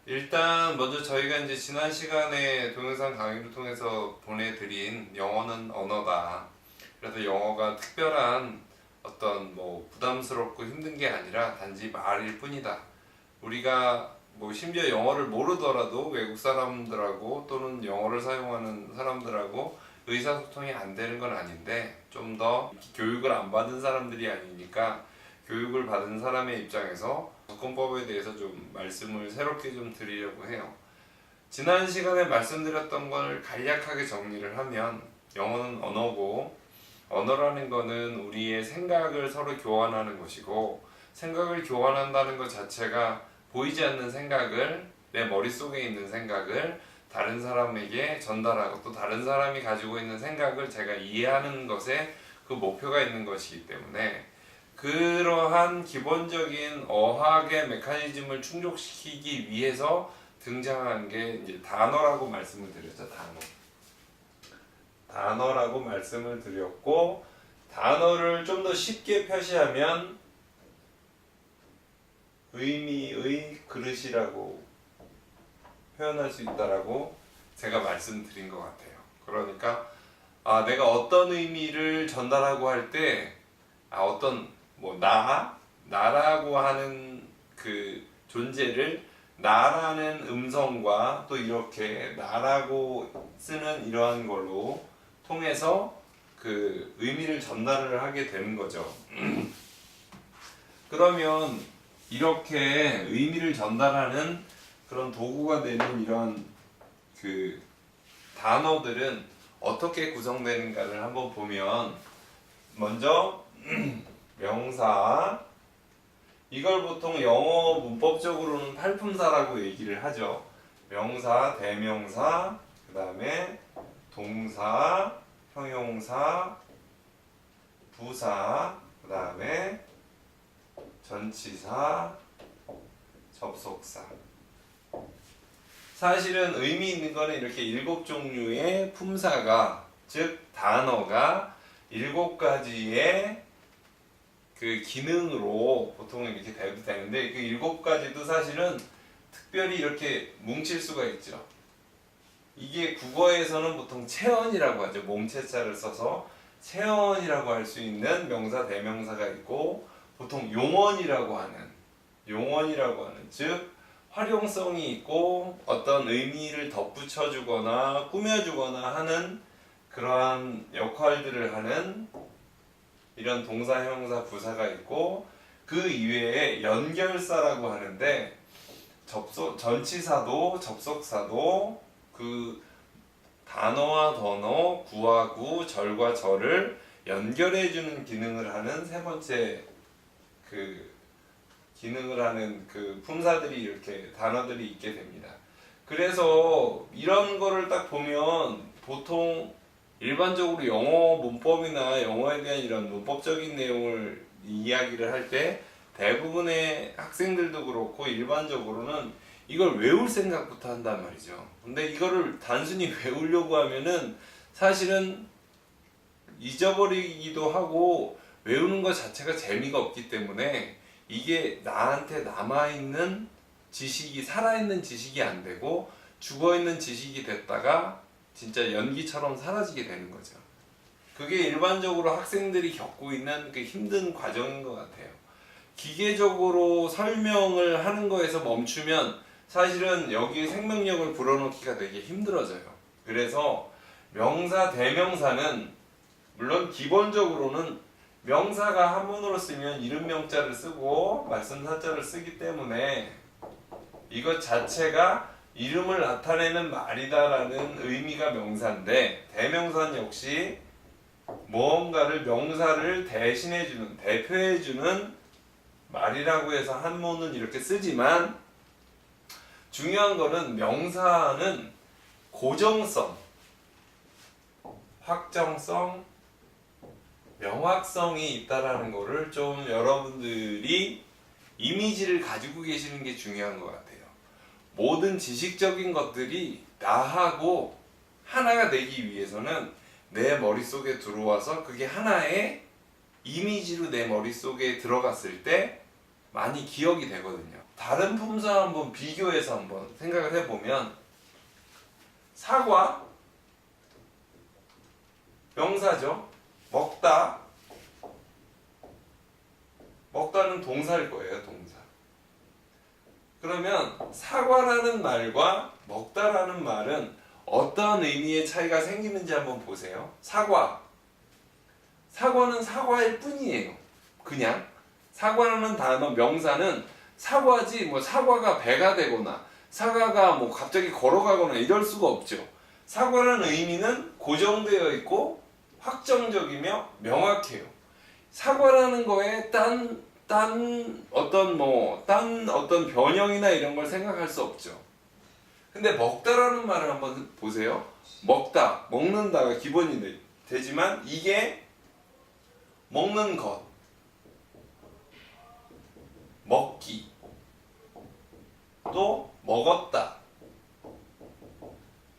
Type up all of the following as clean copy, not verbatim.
일단 먼저 저희가 이제 지난 시간에 동영상 강의를 통해서 보내드린 영어는 언어다. 그래서 영어가 특별한 어떤 뭐 부담스럽고 힘든 게 아니라 단지 말일 뿐이다. 우리가 뭐 심지어 영어를 모르더라도 외국 사람들하고 또는 영어를 사용하는 사람들하고 의사소통이 안 되는 건 아닌데, 좀 더 교육을 안 받은 사람들이 아니니까 교육을 받은 사람의 입장에서 접근법에 대해서 좀 말씀을 새롭게 좀 드리려고 해요. 지난 시간에 말씀드렸던 걸 간략하게 정리를 하면, 영어는 언어고, 언어라는 거는 우리의 생각을 서로 교환하는 것이고, 생각을 교환한다는 것 자체가 보이지 않는 생각을, 내 머릿속에 있는 생각을 다른 사람에게 전달하고, 또 다른 사람이 가지고 있는 생각을 제가 이해하는 것에 그 목표가 있는 것이기 때문에, 그러한 기본적인 어학의 메커니즘을 충족시키기 위해서 등장한 게 이제 단어라고 말씀을 드렸죠. 단어라고 말씀을 드렸고, 단어를 좀 더 쉽게 표시하면 의미의 그릇이라고 표현할 수 있다라고 제가 말씀드린 것 같아요. 그러니까 내가 어떤 의미를 전달하고 할 때 어떤 나라고 하는 그 존재를, 나라는 음성과 또 이렇게 나라고 쓰는 이러한 걸로 통해서 그 의미를 전달을 하게 되는 거죠. 그러면 이렇게 의미를 전달하는 그런 도구가 되는 이런 그 단어들은 어떻게 구성되는가를 한번 보면, 먼저 명사, 이걸 보통 영어 문법적으로는 팔품사라고 얘기를 하죠. 명사, 대명사, 그 다음에 동사, 형용사, 부사, 그 다음에 전치사, 접속사. 사실은 의미 있는 거는 이렇게 7종류의 품사가, 즉 단어가 7가지의 그 기능으로 보통 이렇게 돼도 되는데, 그 7가지도 사실은 특별히 이렇게 뭉칠 수가 있죠. 이게 국어에서는 보통 체언이라고 하죠. 몸체자를 써서 체언이라고 할 수 있는 명사, 대명사가 있고, 보통 용언이라고 하는, 즉 활용성이 있고 어떤 의미를 덧붙여주거나 꾸며주거나 하는 그러한 역할들을 하는 이런 동사, 형용사, 부사가 있고, 그 이외에 연결사라고 하는데, 전치사도 접속사도 그 단어와 단어, 구와 구, 절과 절을 연결해주는 기능을 하는 세 번째 그 기능을 하는 그 품사들이, 이렇게 단어들이 있게 됩니다. 그래서 이런 거를 딱 보면 보통 일반적으로 영어 문법이나 영어에 대한 이런 문법적인 내용을 이야기를 할 때 대부분의 학생들도 그렇고 일반적으로는 이걸 외울 생각부터 한단 말이죠. 근데 이거를 단순히 외우려고 하면은 사실은 잊어버리기도 하고 외우는 것 자체가 재미가 없기 때문에, 이게 나한테 남아있는 지식이, 살아있는 지식이 안 되고 죽어있는 지식이 됐다가 진짜 연기처럼 사라지게 되는 거죠. 그게 일반적으로 학생들이 겪고 있는 그 힘든 과정인 것 같아요. 기계적으로 설명을 하는 거에서 멈추면 사실은 여기에 생명력을 불어넣기가 되게 힘들어져요. 그래서 명사, 대명사는 물론 기본적으로는 명사가 한문으로 쓰면 이름명자를 쓰고 말씀사자를 쓰기 때문에 이것 자체가 이름을 나타내는 말이다라는 의미가 명사인데, 대명사는 역시 무언가를, 명사를 대신해주는, 대표해주는 말이라고 해서 한문은 이렇게 쓰지만, 중요한 거는 명사는 고정성, 확정성, 명확성이 있다라는 거를 좀 여러분들이 이미지를 가지고 계시는 게 중요한 것 같아요. 모든 지식적인 것들이 나하고 하나가 되기 위해서는 내 머릿속에 들어와서 그게 하나의 이미지로 내 머릿속에 들어갔을 때 많이 기억이 되거든요. 다른 품사 한번 비교해서 한번 생각을 해보면 사과 명사죠. 먹다 먹다는 동사일 거예요. 동사. 그러면 사과라는 말과 먹다라는 말은 어떤 의미의 차이가 생기는지 한번 보세요. 사과는 사과일 뿐이에요. 그냥 사과라는 단어 명사는 사과지 뭐 사과가 배가 되거나 사과가 뭐 갑자기 걸어가거나 이럴 수가 없죠. 사과라는 의미는 고정되어 있고 확정적이며 명확해요. 사과라는 거에 딴 어떤 변형이나 이런 걸 생각할 수 없죠. 근데 먹다라는 말을 한번 보세요. 먹는다가 기본이 되지만 이게 먹는 것, 먹기, 또 먹었다.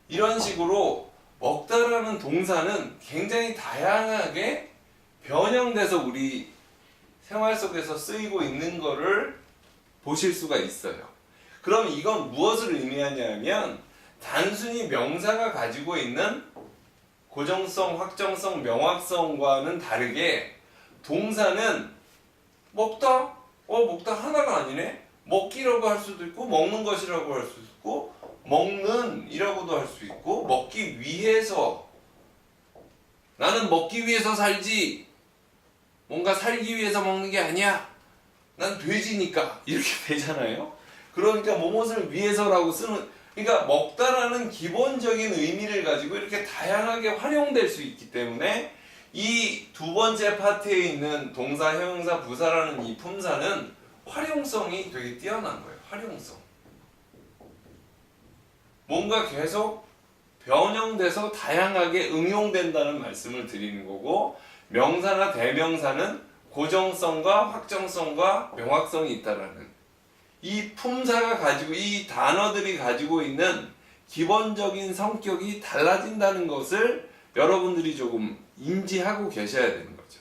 이런 식으로 먹다라는 동사는 굉장히 다양하게 변형돼서 우리 생활 속에서 쓰이고 있는 거를 보실 수가 있어요. 그럼 이건 무엇을 의미하냐면 단순히 명사가 가지고 있는 고정성, 확정성, 명확성과는 다르게 동사는 먹다? 먹다 하나가 아니네? 먹기라고 할 수도 있고 먹는 것이라고 할 수 있고 먹는이라고도 할 수 있고 먹기 위해서 나는 먹기 위해서 살지 뭔가 살기 위해서 먹는 게 아니야 난 돼지니까 이렇게 되잖아요. 그러니까 무엇을 위해서라고 쓰는 그러니까 먹다라는 기본적인 의미를 가지고 이렇게 다양하게 활용될 수 있기 때문에 이 두 번째 파트에 있는 동사, 형용사, 부사라는 이 품사는 활용성이 되게 뛰어난 거예요. 활용성. 뭔가 계속 변형돼서 다양하게 응용된다는 말씀을 드리는 거고 명사나 대명사는 고정성과 확정성과 명확성이 있다라는 이 품사가 가지고 이 단어들이 가지고 있는 기본적인 성격이 달라진다는 것을 여러분들이 조금 인지하고 계셔야 되는 거죠.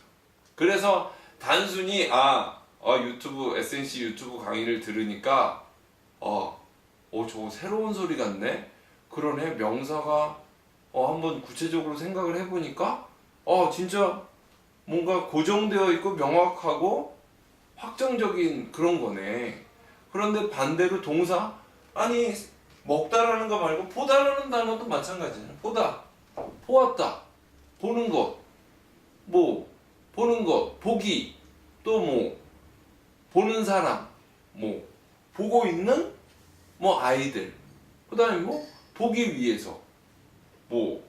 그래서 단순히 SNC 유튜브 강의를 들으니까 저거 새로운 소리 같네. 그러네. 명사가 한번 구체적으로 생각을 해보니까 진짜 뭔가 고정되어 있고 명확하고 확정적인 그런 거네. 그런데 반대로 동사 아니 먹다라는 거 말고 보다라는 단어도 마찬가지잖아. 보다, 보았다, 보는 것, 뭐 보는 것, 보기, 또 뭐 보는 사람, 뭐 보고 있는 뭐 아이들, 그다음에 뭐 보기 위해서, 뭐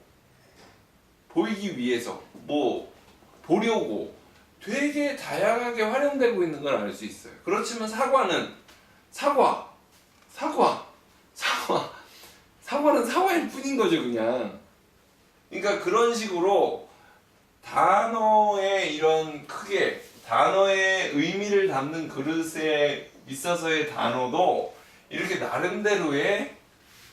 보이기 위해서, 뭐 보려고 되게 다양하게 활용되고 있는 걸 알 수 있어요. 그렇지만 사과는 사과는 사과일 뿐인 거죠, 그냥. 그러니까 그런 식으로 단어의 이런 크게 단어의 의미를 담는 그릇에 있어서의 단어도 이렇게 나름대로의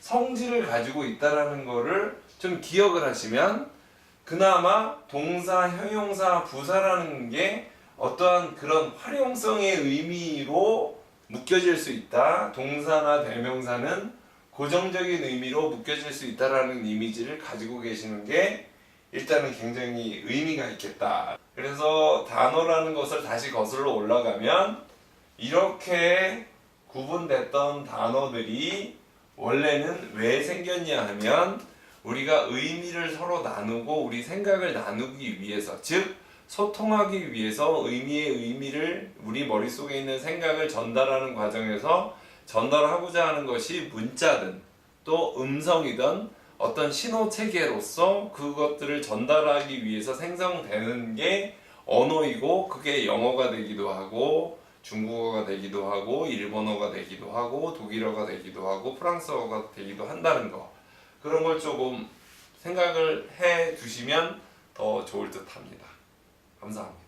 성질을 가지고 있다라는 거를 좀 기억을 하시면 그나마 동사, 형용사, 부사라는 게 어떠한 그런 활용성의 의미로 묶여질 수 있다. 동사나 대명사는 고정적인 의미로 묶여질 수 있다라는 이미지를 가지고 계시는 게 일단은 굉장히 의미가 있겠다. 그래서 단어라는 것을 다시 거슬러 올라가면 이렇게 구분됐던 단어들이 원래는 왜 생겼냐 하면 우리가 의미를 서로 나누고 우리 생각을 나누기 위해서, 즉 소통하기 위해서 의미를 우리 머릿속에 있는 생각을 전달하는 과정에서 전달하고자 하는 것이 문자든 또 음성이든 어떤 신호 체계로서 그것들을 전달하기 위해서 생성되는 게 언어이고 그게 영어가 되기도 하고 중국어가 되기도 하고 일본어가 되기도 하고 독일어가 되기도 하고 프랑스어가 되기도 한다는 거, 그런 걸 조금 생각을 해 두시면 더 좋을 듯 합니다. 감사합니다.